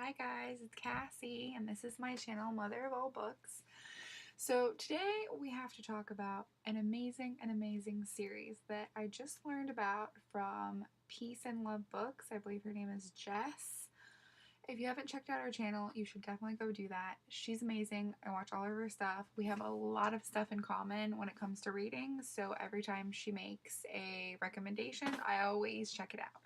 Hi guys, it's Cassie, and this is my channel, Mother of All Books. So today we have to talk about an amazing series that I just learned about from Peace and Love Books. I believe her name is Jess. If you haven't checked out her channel, you should definitely go do that. She's amazing. I watch all of her stuff. We have a lot of stuff in common when it comes to reading, so every time she makes a recommendation, I always check it out.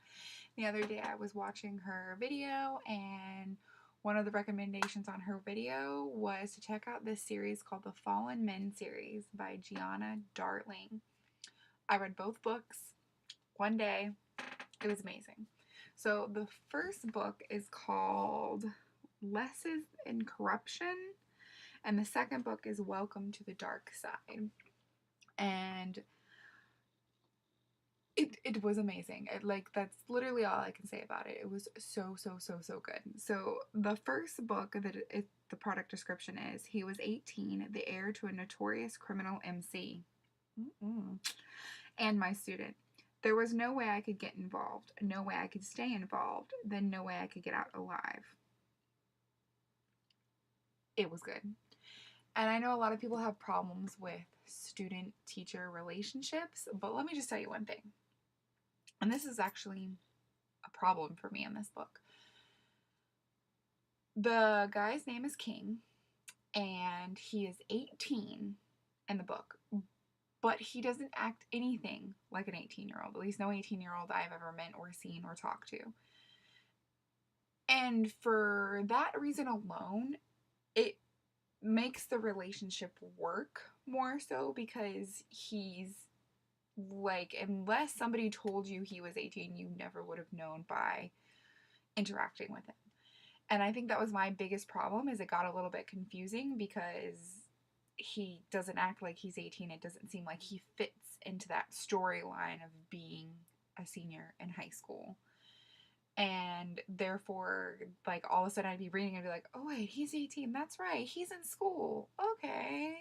The other day I was watching her video, and one of the recommendations on her video was to check out this series called the Fallen Men series by Giana Darling. I read both books one day. It was amazing. So the first book is called Lessons in Corruption, and the second book is Welcome to the Dark Side. And it was amazing. That's literally all I can say about it. It was so good. So the first book that the product description is: he was 18, the heir to a notorious criminal MC, and my student. There was no way I could get involved, no way I could stay involved, then no way I could get out alive. It was good. And I know a lot of people have problems with student-teacher relationships, but let me just tell you one thing. And this is actually a problem for me in this book. The guy's name is King, and he is 18 in the book, but he doesn't act anything like an 18-year-old, at least no 18-year-old I've ever met or seen or talked to. And for that reason alone, it makes the relationship work more so, because he's like, unless somebody told you he was 18, you never would have known by interacting with him. And I think that was my biggest problem, is it got a little bit confusing because he doesn't act like he's 18. It doesn't seem like he fits into that storyline of being a senior in high school. And therefore, like, all of a sudden I'd be reading and be like, oh wait, he's 18. That's right. He's in school. Okay.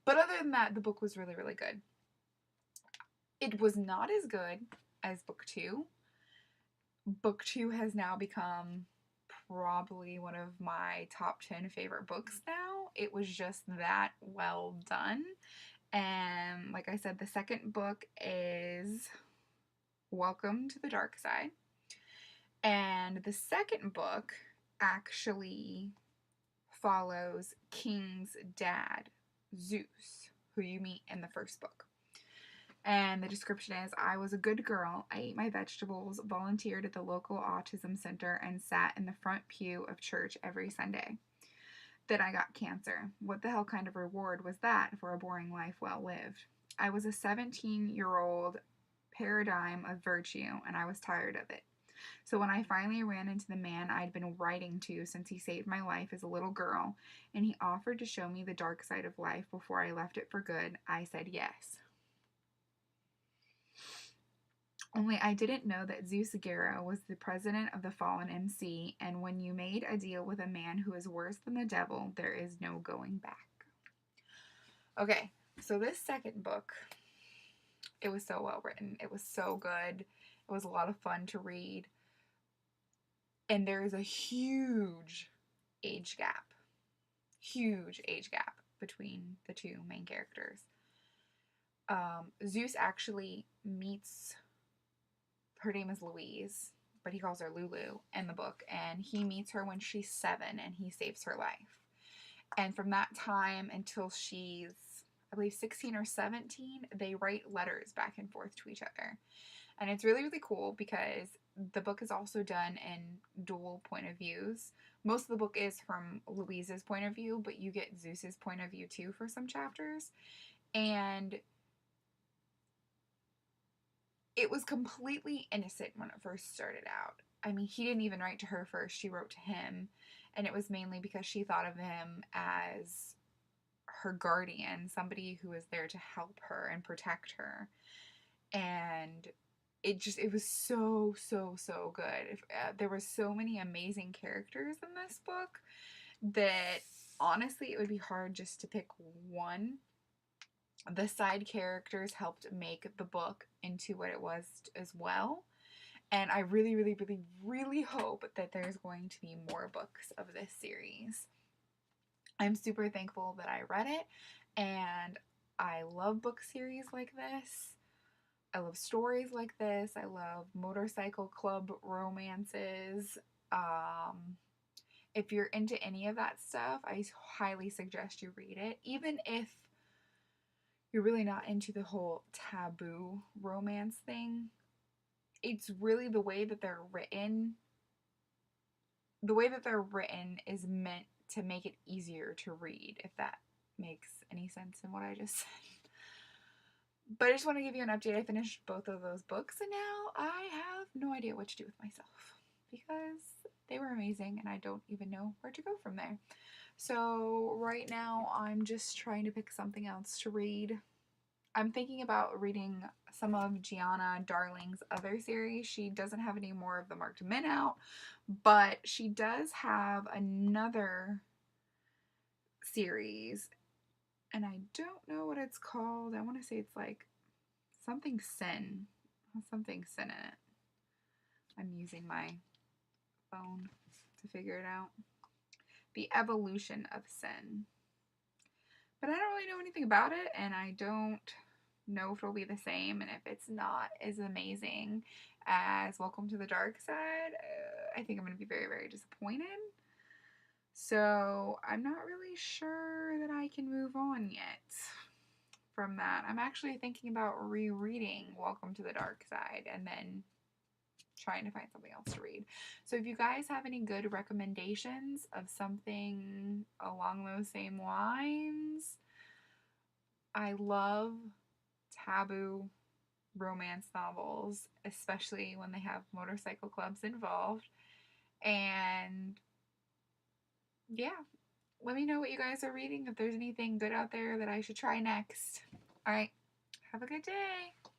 But other than that, the book was really good. It was not as good as book 2. Book 2 has now become probably one of my top 10 favorite books now. It was just that well done. And like I said, the second book is Welcome to the Dark Side. And the second book actually follows King's dad, Zeus, who you meet in the first book. And the description is: I was a good girl. I ate my vegetables, volunteered at the local autism center, and sat in the front pew of church every Sunday. Then I got cancer. What the hell kind of reward was that for a boring life well lived? I was a 17-year-old paradigm of virtue, and I was tired of it. So when I finally ran into the man I'd been writing to since he saved my life as a little girl, and he offered to show me the dark side of life before I left it for good, I said yes. Only I didn't know that Zeus Guerra was the president of the fallen MC, and when you made a deal with a man who is worse than the devil, there is no going back. Okay, so this second book, it was so well written. It was so good. It was a lot of fun to read. And there is a huge age gap. Huge age gap between the two main characters. Zeus actually meets... her name is Louise, but he calls her Lulu in the book, and he meets her when she's 7, and he saves her life. And from that time until she's, I believe, 16 or 17, they write letters back and forth to each other. And it's really cool because the book is also done in dual point of views. Most of the book is from Louise's point of view, but you get Zeus's point of view too for some chapters. And it was completely innocent when it first started out. I mean, he didn't even write to her first. She wrote to him. And it was mainly because she thought of him as her guardian, somebody who was there to help her and protect her. And it was so good. There were so many amazing characters in this book that honestly it would be hard just to pick one. The side characters helped make the book into what it was as well. And I really, really, really, really hope that there's going to be more books of this series. I'm super thankful that I read it, and I love book series like this. I love stories like this. I love motorcycle club romances. Um, if you're into any of that stuff, I highly suggest you read it. Even if you're really not into the whole taboo romance thing, it's really the way that they're written. The way that they're written is meant to make it easier to read, if that makes any sense in what I just said. But I just want to give you an update. I finished both of those books, and now I have no idea what to do with myself because they were amazing and I don't even know where to go from there. So right now I'm just trying to pick something else to read. I'm thinking about reading some of Giana Darling's other series. She doesn't have any more of the Marked Men out, but she does have another series, and I don't know what it's called. I want to say it's like something Sin. Something Sin in it. I'm using my phone to figure it out. The Evolution of Sin. But I don't really know anything about it, and I don't know if it'll be the same, and if it's not as amazing as Welcome to the Dark Side, I think I'm going to be very, very disappointed. So I'm not really sure that I can move on yet from that. I'm actually thinking about rereading Welcome to the Dark Side and then trying to find something else to read. So if you guys have any good recommendations of something along those same lines, I love taboo romance novels, especially when they have motorcycle clubs involved. And yeah, let me know what you guys are reading, if there's anything good out there that I should try next. All right, have a good day.